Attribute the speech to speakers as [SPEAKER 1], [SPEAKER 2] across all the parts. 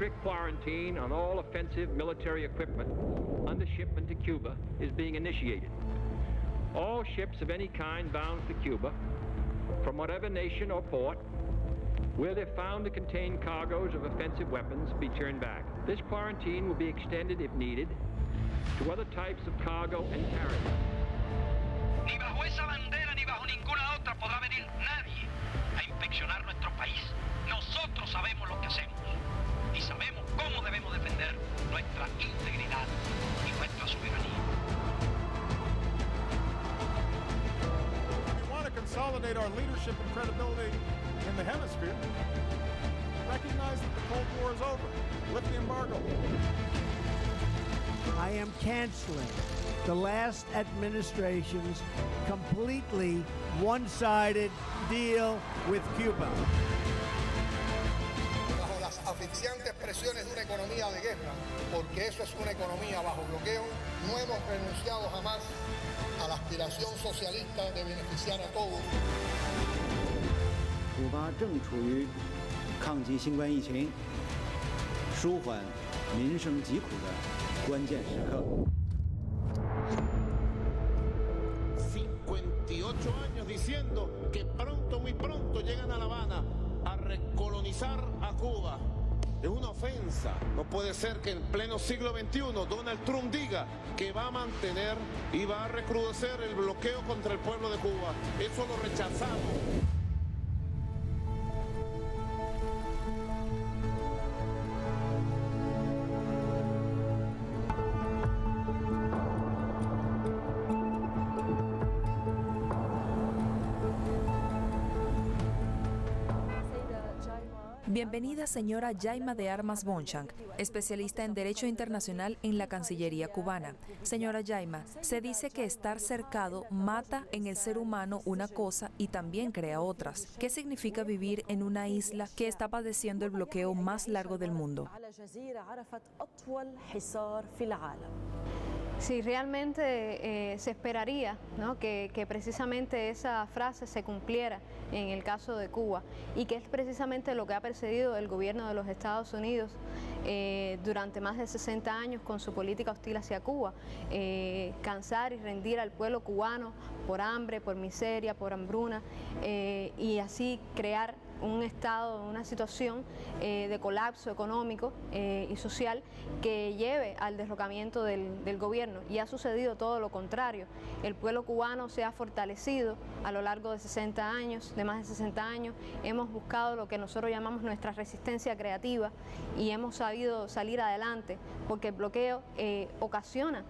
[SPEAKER 1] strict quarantine on all offensive military equipment under shipment to Cuba is being initiated. All ships of any kind bound to Cuba, from whatever nation or port, where they're found to contain cargoes of offensive weapons, be turned back. This quarantine will be extended, if needed, to other types of cargo and carriers.
[SPEAKER 2] Ni bajo esa bandera ni bajo ninguna otra podrá venir nadie a inspeccionar nuestro país. Nosotros sabemos lo que hacemos y sabemos cómo debemos defender nuestra integridad y nuestra soberanía.
[SPEAKER 3] We want to consolidate our leadership and credibility in the hemisphere. Recognize that the Cold War is over. Lift the embargo.
[SPEAKER 4] I am canceling the last administration's completely one-sided deal with Cuba.
[SPEAKER 5] Bajo las asfixiantes presiones de una economía de guerra, porque eso es una economía bajo bloqueo, no hemos renunciado jamás a la aspiración socialista de beneficiar a todos.
[SPEAKER 6] 古巴正处于抗击新冠疫情、舒缓民生疾苦的关键时刻。
[SPEAKER 7] 58 años diciendo que pronto, muy pronto llegan a La Habana a recolonizar a Cuba. Es una ofensa. No puede ser que en pleno siglo XXI Donald Trump diga que va a mantener y va a recrudecer el bloqueo contra el pueblo de Cuba. Eso lo rechazamos.
[SPEAKER 8] Bienvenida señora Yaima de Armas Bonchank, especialista en Derecho Internacional en la Cancillería cubana. Señora Yaima, se dice que estar cercado mata en el ser humano una cosa y también crea otras. ¿Qué significa vivir en una isla que está padeciendo el bloqueo más largo del mundo?
[SPEAKER 9] Sí, realmente se esperaría, ¿no?, que precisamente esa frase se cumpliera en el caso de Cuba y que es precisamente lo que ha perseguido el gobierno de los Estados Unidos durante más de 60 años con su política hostil hacia Cuba, cansar y rendir al pueblo cubano por hambre, por miseria, por hambruna y así crear un estado, una situación de colapso económico y social que lleve al derrocamiento del gobierno, y ha sucedido todo lo contrario. El pueblo cubano se ha fortalecido a lo largo de 60 años, de más de 60 años, hemos buscado lo que nosotros llamamos nuestra resistencia creativa y hemos sabido salir adelante porque el bloqueo ocasiona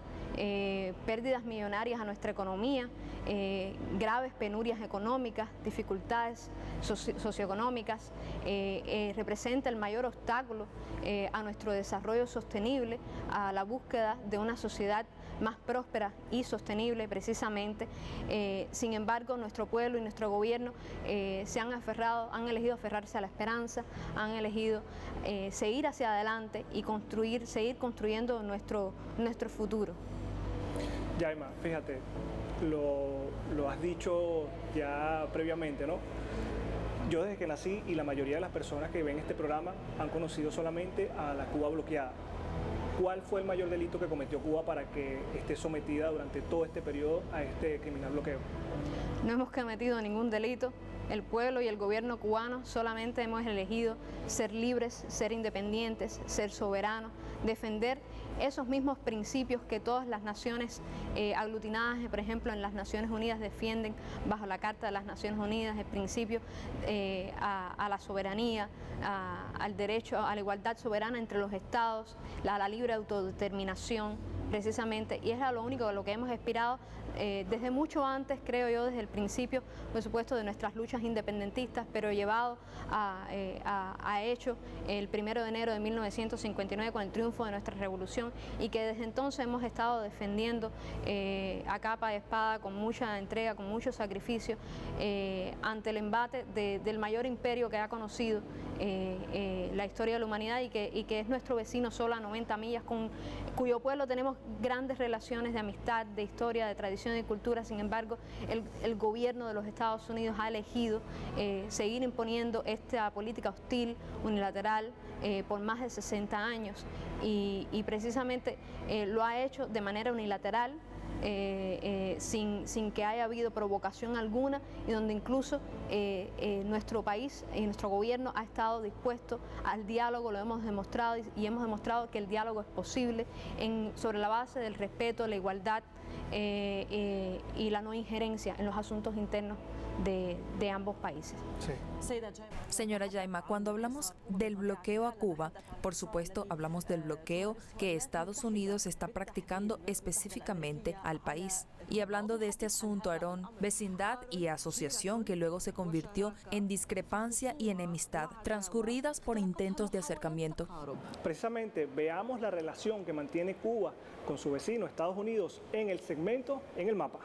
[SPEAKER 9] pérdidas millonarias a nuestra economía, graves penurias económicas, dificultades socioeconómicas, representa el mayor obstáculo a nuestro desarrollo sostenible, a la búsqueda de una sociedad más próspera y sostenible precisamente. Sin embargo, nuestro pueblo y nuestro gobierno se han aferrado, han elegido aferrarse a la esperanza, han elegido seguir hacia adelante y seguir construyendo nuestro futuro.
[SPEAKER 10] Yaima, fíjate, lo has dicho ya previamente, ¿no? Yo desde que nací y la mayoría de las personas que ven este programa han conocido solamente a la Cuba bloqueada. ¿Cuál fue el mayor delito que cometió Cuba para que esté sometida durante todo este periodo a este criminal bloqueo?
[SPEAKER 9] No hemos cometido ningún delito. El pueblo y el gobierno cubano solamente hemos elegido ser libres, ser independientes, ser soberanos, defender esos mismos principios que todas las naciones aglutinadas, por ejemplo, en las Naciones Unidas defienden bajo la Carta de las Naciones Unidas, el principio a la soberanía, al derecho a la igualdad soberana entre los estados, a la libre autodeterminación, precisamente, y es a lo único a lo que hemos aspirado desde mucho antes, creo yo, desde el principio, por supuesto, de nuestras luchas independentistas, pero llevado a hecho el 1 de enero de 1959 con el triunfo de nuestra revolución, y que desde entonces hemos estado defendiendo a capa de espada, con mucha entrega, con mucho sacrificio, ante el embate del mayor imperio que ha conocido la historia de la humanidad y que es nuestro vecino solo a 90 millas, cuyo pueblo tenemos tenemos grandes relaciones de amistad, de historia, de tradición y cultura. Sin embargo, el gobierno de los Estados Unidos ha elegido seguir imponiendo esta política hostil, unilateral, por más de 60 años y precisamente lo ha hecho de manera unilateral, sin que haya habido provocación alguna, y donde incluso nuestro país y nuestro gobierno ha estado dispuesto al diálogo, lo hemos demostrado y hemos demostrado que el diálogo es posible sobre la base del respeto, la igualdad y la no injerencia en los asuntos internos de ambos países.
[SPEAKER 10] Sí.
[SPEAKER 8] Señora Yaima, cuando hablamos del bloqueo a Cuba, por supuesto hablamos del bloqueo que Estados Unidos está practicando específicamente al país. Y hablando de este asunto, Aarón, vecindad y asociación que luego se convirtió en discrepancia y enemistad, transcurridas por intentos de acercamiento.
[SPEAKER 10] Precisamente veamos la relación que mantiene Cuba con su vecino Estados Unidos en el segmento en el mapa.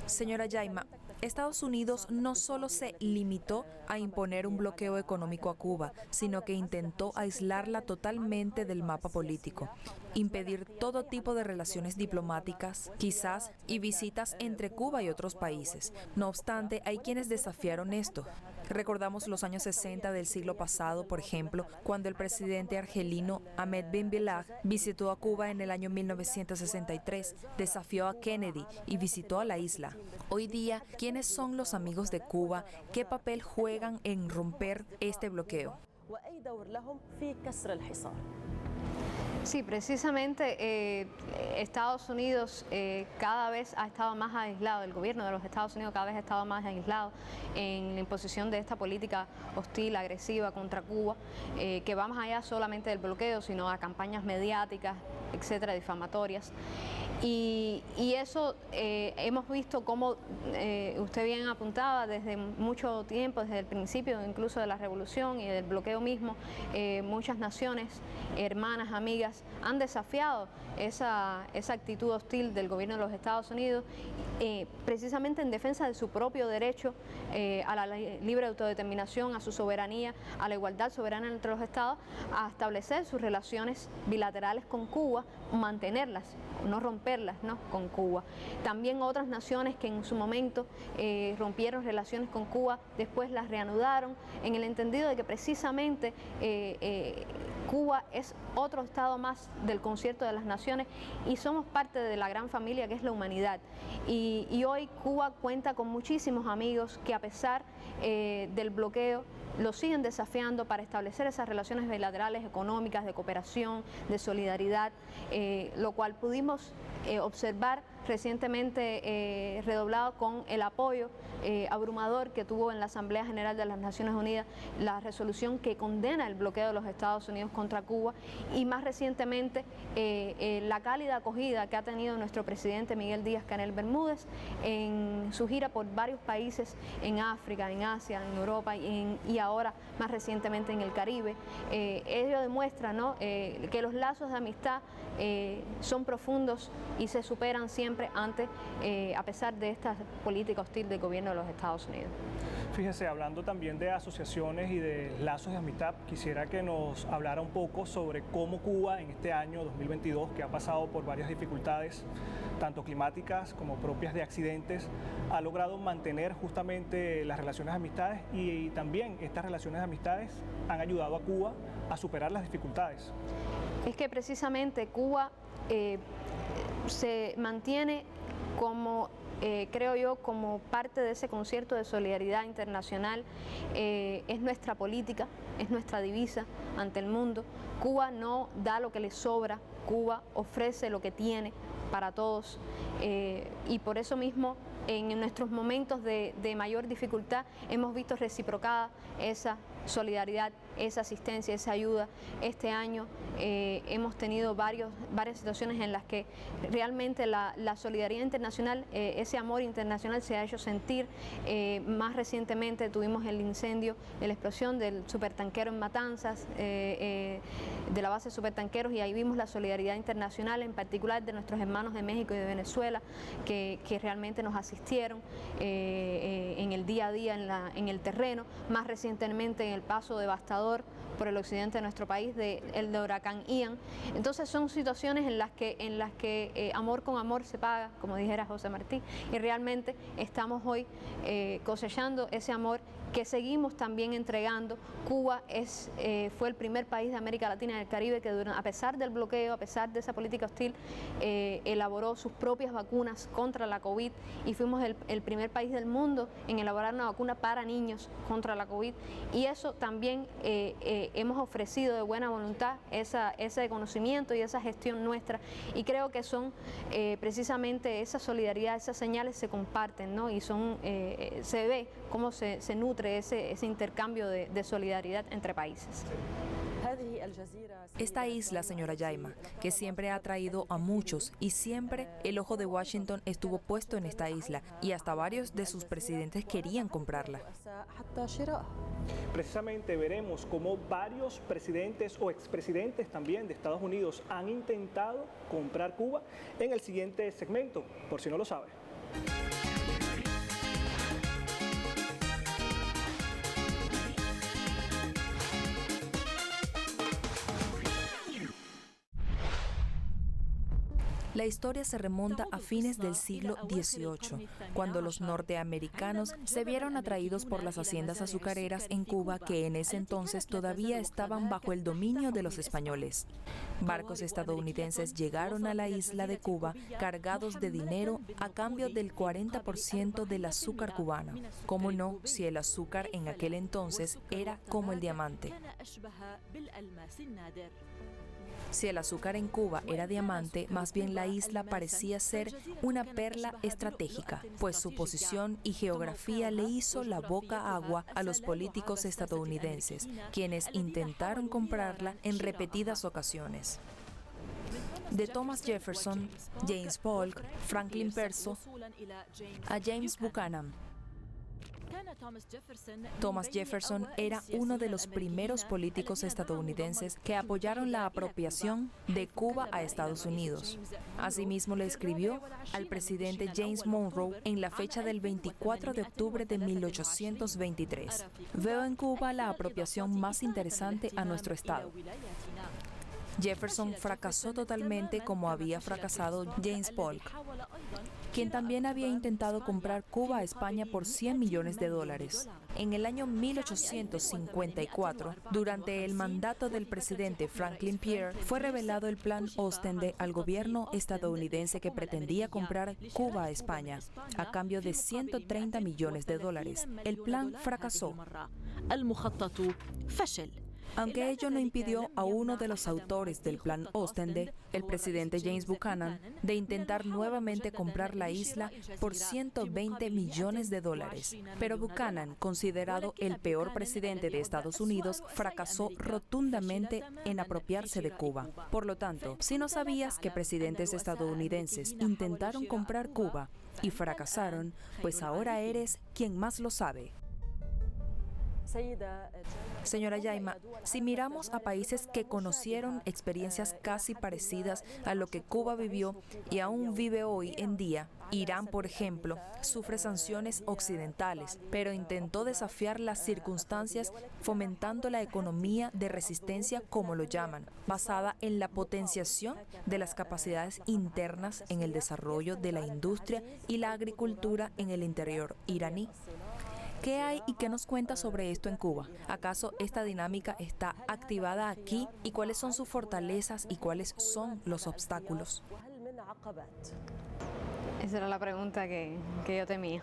[SPEAKER 8] Señora Yaima, Estados Unidos no solo se limitó a imponer un bloqueo económico a Cuba, sino que intentó aislarla totalmente del mapa político, impedir todo tipo de relaciones diplomáticas, quizás, y visitas entre Cuba y otros países. No obstante, hay quienes desafiaron esto. Recordamos los años 60 del siglo pasado, por ejemplo, cuando el presidente argelino Ahmed Ben Bella visitó a Cuba en el año 1963, desafió a Kennedy y visitó a la isla. Hoy día, ¿quiénes son los amigos de Cuba? ¿Qué papel juegan en romper este bloqueo?
[SPEAKER 9] Sí, precisamente Estados Unidos cada vez ha estado más aislado, el gobierno de los Estados Unidos cada vez ha estado más aislado en la imposición de esta política hostil, agresiva contra Cuba, que va más allá solamente del bloqueo, sino a campañas mediáticas etcétera, difamatorias. Y eso hemos visto cómo, usted bien apuntaba, desde mucho tiempo, desde el principio incluso de la revolución y del bloqueo mismo, muchas naciones, hermanas, amigas, han desafiado esa actitud hostil del gobierno de los Estados Unidos, precisamente en defensa de su propio derecho a la libre autodeterminación, a su soberanía, a la igualdad soberana entre los estados, a establecer sus relaciones bilaterales con Cuba, mantenerlas, no romperlas, ¿no?, con Cuba. También otras naciones que en su momento rompieron relaciones con Cuba, después las reanudaron, en el entendido de que precisamente Cuba es otro estado más del concierto de las naciones y somos parte de la gran familia que es la humanidad. Y hoy Cuba cuenta con muchísimos amigos que, a pesar del bloqueo, lo siguen desafiando para establecer esas relaciones bilaterales, económicas, de cooperación, de solidaridad, lo cual pudimos observar recientemente redoblado con el apoyo abrumador que tuvo en la Asamblea General de las Naciones Unidas la resolución que condena el bloqueo de los Estados Unidos contra Cuba, y más recientemente la cálida acogida que ha tenido nuestro presidente Miguel Díaz-Canel Bermúdez en su gira por varios países en África, en Asia, en Europa y ahora más recientemente en el Caribe. Ello demuestra, ¿no?, que los lazos de amistad son profundos y se superan siempre a pesar de esta política hostil del gobierno de los Estados Unidos.
[SPEAKER 10] Fíjese, hablando también de asociaciones y de lazos de amistad, quisiera que nos hablara un poco sobre cómo Cuba en este año 2022, que ha pasado por varias dificultades, tanto climáticas como propias de accidentes, ha logrado mantener justamente las relaciones de amistades, y también estas relaciones de amistades han ayudado a Cuba a superar las dificultades.
[SPEAKER 9] Es que precisamente Cuba se mantiene como, creo yo, como parte de ese concierto de solidaridad internacional. Es nuestra política, es nuestra divisa ante el mundo. Cuba no da lo que le sobra, Cuba ofrece lo que tiene para todos, y por eso mismo en nuestros momentos de mayor dificultad hemos visto reciprocada esa solidaridad, esa asistencia, esa ayuda. Este año hemos tenido varias situaciones en las que realmente la solidaridad internacional, ese amor internacional se ha hecho sentir. Más recientemente tuvimos el incendio, la explosión del supertanquero en Matanzas, de la base de supertanqueros, y ahí vimos la solidaridad internacional, en particular de nuestros hermanos de México y de Venezuela, que realmente nos asistieron en el día a día, en el terreno. Más recientemente en el paso devastador por el occidente de nuestro país el de huracán Ian. Entonces son situaciones en las que amor con amor se paga, como dijera José Martí, y realmente estamos hoy cosechando ese amor que seguimos también entregando. Cuba fue el primer país de América Latina y del Caribe que, a pesar del bloqueo, a pesar de esa política hostil, elaboró sus propias vacunas contra la COVID, y fuimos el primer país del mundo en elaborar una vacuna para niños contra la COVID, y eso también hemos ofrecido de buena voluntad ese conocimiento y esa gestión nuestra, y creo que son precisamente esa solidaridad, esas señales se comparten, ¿no?, y se ve cómo se nutre ese intercambio de solidaridad entre países.
[SPEAKER 8] Esta isla, señora Yaima, que siempre ha atraído a muchos, y siempre el ojo de Washington estuvo puesto en esta isla, y hasta varios de sus presidentes querían comprarla.
[SPEAKER 10] Precisamente veremos cómo varios presidentes o expresidentes también de Estados Unidos han intentado comprar Cuba en el siguiente segmento, por si no lo sabe.
[SPEAKER 8] La historia se remonta a fines del siglo XVIII, cuando los norteamericanos se vieron atraídos por las haciendas azucareras en Cuba, que en ese entonces todavía estaban bajo el dominio de los españoles. Barcos estadounidenses llegaron a la isla de Cuba cargados de dinero a cambio del 40% del azúcar cubano. ¿Cómo no, si el azúcar en aquel entonces era como el diamante? Si el azúcar en Cuba era diamante, más bien la isla parecía ser una perla estratégica, pues su posición y geografía le hizo la boca agua a los políticos estadounidenses, quienes intentaron comprarla en repetidas ocasiones. De Thomas Jefferson, James Polk, Franklin Perso, a James Buchanan. Thomas Jefferson era uno de los primeros políticos estadounidenses que apoyaron la apropiación de Cuba a Estados Unidos. Asimismo, le escribió al presidente James Monroe en la fecha del 24 de octubre de 1823. Veo en Cuba la apropiación más interesante a nuestro estado. Jefferson fracasó totalmente como había fracasado James Polk, quien también había intentado comprar Cuba a España por $100 millones. En el año 1854, durante el mandato del presidente Franklin Pierre, fue revelado el Plan Ostende al gobierno estadounidense que pretendía comprar Cuba a España a cambio de $130 millones. El plan fracasó. Aunque ello no impidió a uno de los autores del Plan Ostende, el presidente James Buchanan, de intentar nuevamente comprar la isla por $120 millones. Pero Buchanan, considerado el peor presidente de Estados Unidos, fracasó rotundamente en apropiarse de Cuba. Por lo tanto, si no sabías que presidentes estadounidenses intentaron comprar Cuba y fracasaron, pues ahora eres quien más lo sabe. Señora Yaima, si miramos a países que conocieron experiencias casi parecidas a lo que Cuba vivió y aún vive hoy en día, Irán, por ejemplo, sufre sanciones occidentales, pero intentó desafiar las circunstancias fomentando la economía de resistencia, como lo llaman, basada en la potenciación de las capacidades internas en el desarrollo de la industria y la agricultura en el interior iraní. ¿Qué hay y qué nos cuenta sobre esto en Cuba? ¿Acaso esta dinámica está activada aquí? ¿Y cuáles son sus fortalezas y cuáles son los obstáculos?
[SPEAKER 9] Esa era la pregunta que yo temía.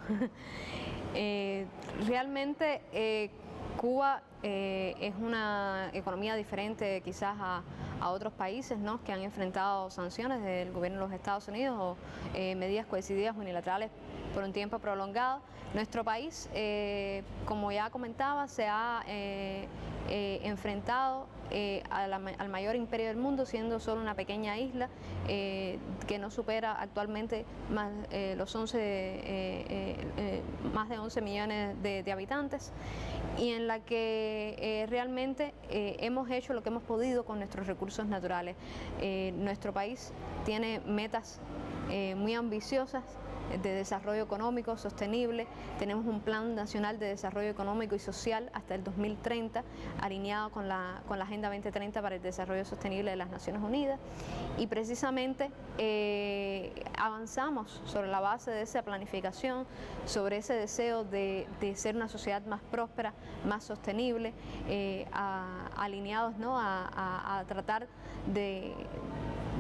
[SPEAKER 9] Realmente Cuba es una economía diferente quizás a otros países, ¿no?, que han enfrentado sanciones del gobierno de los Estados Unidos o medidas coercitivas unilaterales por un tiempo prolongado. Nuestro país, como ya comentaba, se ha enfrentado al mayor imperio del mundo, siendo solo una pequeña isla que no supera actualmente más de 11 millones de habitantes, y en la que realmente hemos hecho lo que hemos podido con nuestros recursos naturales. Nuestro país tiene metas muy ambiciosas de desarrollo económico sostenible. Tenemos un Plan Nacional de Desarrollo Económico y Social hasta el 2030, alineado con la Agenda 2030 para el Desarrollo Sostenible de las Naciones Unidas, y precisamente avanzamos sobre la base de esa planificación, sobre ese deseo de ser una sociedad más próspera, más sostenible, alineados, ¿no?, a tratar de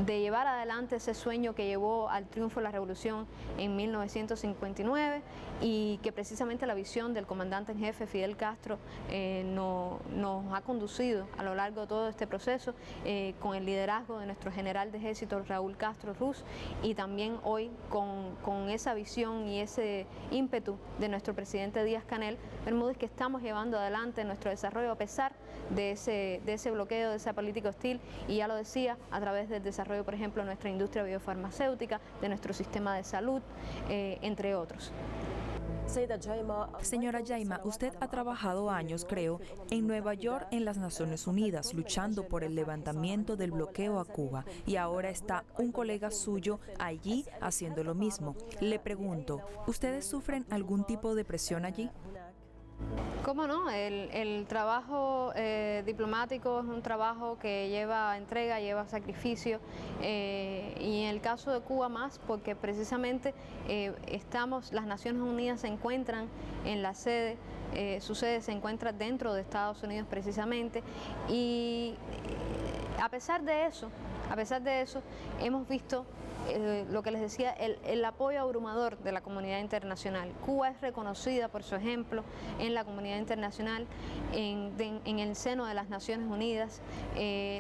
[SPEAKER 9] llevar adelante ese sueño que llevó al triunfo de la revolución en 1959, y que precisamente la visión del comandante en jefe Fidel Castro nos ha conducido a lo largo de todo este proceso, con el liderazgo de nuestro general de ejército Raúl Castro Ruz, y también hoy con esa visión y ese ímpetu de nuestro presidente Díaz-Canel Bermúdez, que estamos llevando adelante nuestro desarrollo a pesar de ese bloqueo, de esa política hostil, y ya lo decía, a través del desarrollo, por ejemplo, de nuestra industria biofarmacéutica, de nuestro sistema de salud, entre otros.
[SPEAKER 8] Señora Yaima, usted ha trabajado años, creo, en Nueva York, en las Naciones Unidas, luchando por el levantamiento del bloqueo a Cuba, y ahora está un colega suyo allí haciendo lo mismo. Le pregunto, ¿ustedes sufren algún tipo de presión allí?
[SPEAKER 9] ¿Cómo no? El trabajo diplomático es un trabajo que lleva entrega, lleva sacrificio, y en el caso de Cuba más, porque precisamente las Naciones Unidas se encuentran en la sede, su sede se encuentra dentro de Estados Unidos precisamente, y a pesar de eso hemos visto lo que les decía, el apoyo abrumador de la comunidad internacional. Cuba es reconocida por su ejemplo en la comunidad internacional, en el seno de las Naciones Unidas.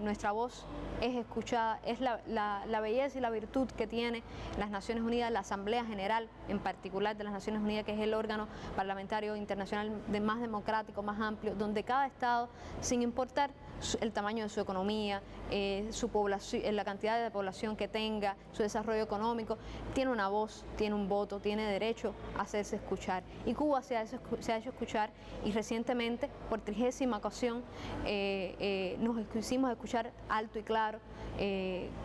[SPEAKER 9] Nuestra voz es escuchada, es la belleza y la virtud que tiene las Naciones Unidas, la Asamblea General en particular de las Naciones Unidas, que es el órgano parlamentario internacional más democrático, más amplio, donde cada Estado, sin importar el tamaño de su economía, su población, la cantidad de población que tenga, su desarrollo económico, tiene una voz, tiene un voto, tiene derecho a hacerse escuchar. Y Cuba se ha hecho escuchar, y recientemente, por 30ª ocasión, nos hicimos escuchar alto y claro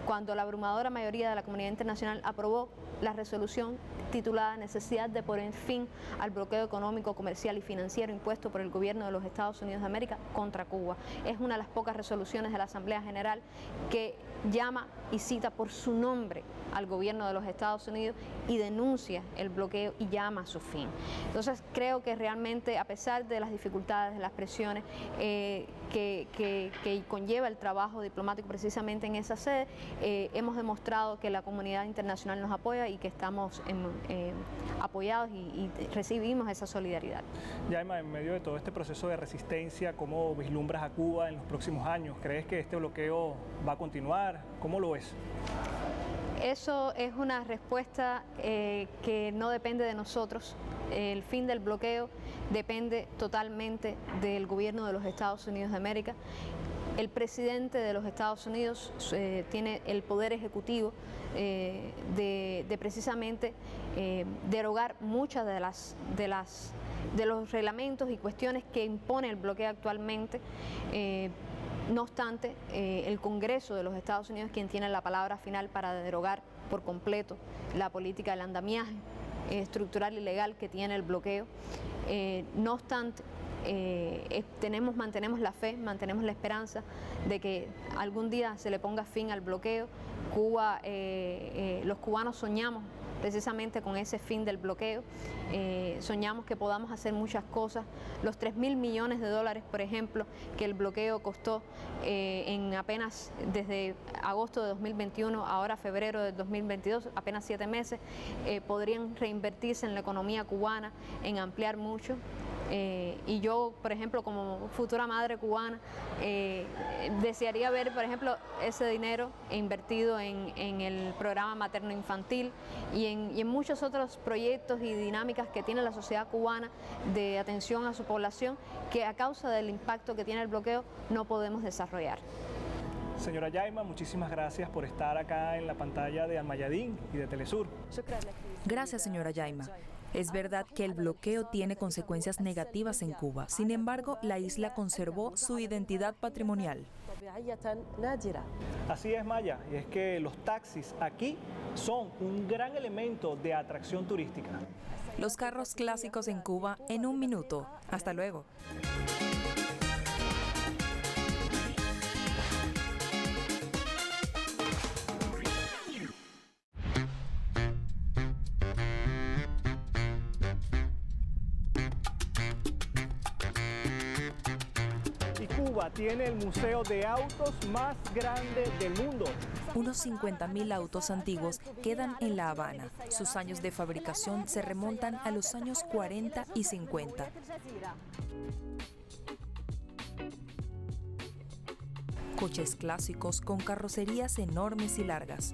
[SPEAKER 9] cuando la abrumadora mayoría de la comunidad internacional aprobó la resolución titulada Necesidad de poner fin al bloqueo económico, comercial y financiero impuesto por el gobierno de los Estados Unidos de América contra Cuba. Es una de las pocas resoluciones de la Asamblea General que llama y cita por su nombre al gobierno de los Estados Unidos y denuncia el bloqueo y llama a su fin. Entonces creo que realmente, a pesar de las dificultades, de las presiones que conlleva el trabajo diplomático precisamente en esa sede, hemos demostrado que la comunidad internacional nos apoya y que estamos apoyados y recibimos esa solidaridad.
[SPEAKER 10] Yaima, en medio de todo este proceso de resistencia, ¿cómo vislumbras a Cuba en los próximos años? ¿Crees que este bloqueo va a continuar? ¿Cómo lo ves?
[SPEAKER 9] Eso es una respuesta que no depende de nosotros. El fin del bloqueo depende totalmente del gobierno de los Estados Unidos de América. El presidente de los Estados Unidos tiene el poder ejecutivo de precisamente derogar muchas de los reglamentos y cuestiones que impone el bloqueo actualmente. No obstante, el Congreso de los Estados Unidos es quien tiene la palabra final para derogar por completo la política del andamiaje estructural y legal que tiene el bloqueo. No obstante, mantenemos la fe, mantenemos la esperanza de que algún día se le ponga fin al bloqueo. Cuba, los cubanos soñamos precisamente con ese fin del bloqueo. Soñamos que podamos hacer muchas cosas. Los $3.000 millones, por ejemplo, que el bloqueo costó en apenas desde agosto de 2021, ahora febrero de 2022, apenas 7 meses, podrían reinvertirse en la economía cubana, en ampliar mucho. Y yo, por ejemplo, como futura madre cubana, desearía ver, por ejemplo, ese dinero invertido en el programa materno-infantil y en muchos otros proyectos y dinámicas que tiene la sociedad cubana de atención a su población, que a causa del impacto que tiene el bloqueo no podemos desarrollar.
[SPEAKER 10] Señora Yaima, muchísimas gracias por estar acá en la pantalla de Almayadín y de Telesur.
[SPEAKER 8] Gracias, señora Yaima. Es verdad que el bloqueo tiene consecuencias negativas en Cuba. Sin embargo, la isla conservó su identidad patrimonial.
[SPEAKER 10] Así es, Maya, y es que los taxis aquí son un gran elemento de atracción turística.
[SPEAKER 8] Los carros clásicos en Cuba en un minuto. Hasta luego.
[SPEAKER 10] Cuba tiene el museo de autos más grande del mundo.
[SPEAKER 8] Unos 50.000 autos antiguos quedan en La Habana. Sus años de fabricación se remontan a los años 40 y 50. Coches clásicos con carrocerías enormes y largas.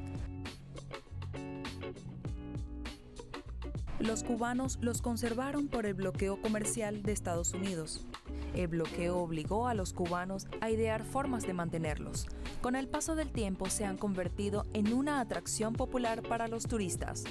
[SPEAKER 8] Los cubanos los conservaron por el bloqueo comercial de Estados Unidos. El bloqueo obligó a los cubanos a idear formas de mantenerlos. Con el paso del tiempo se han convertido en una atracción popular para los turistas.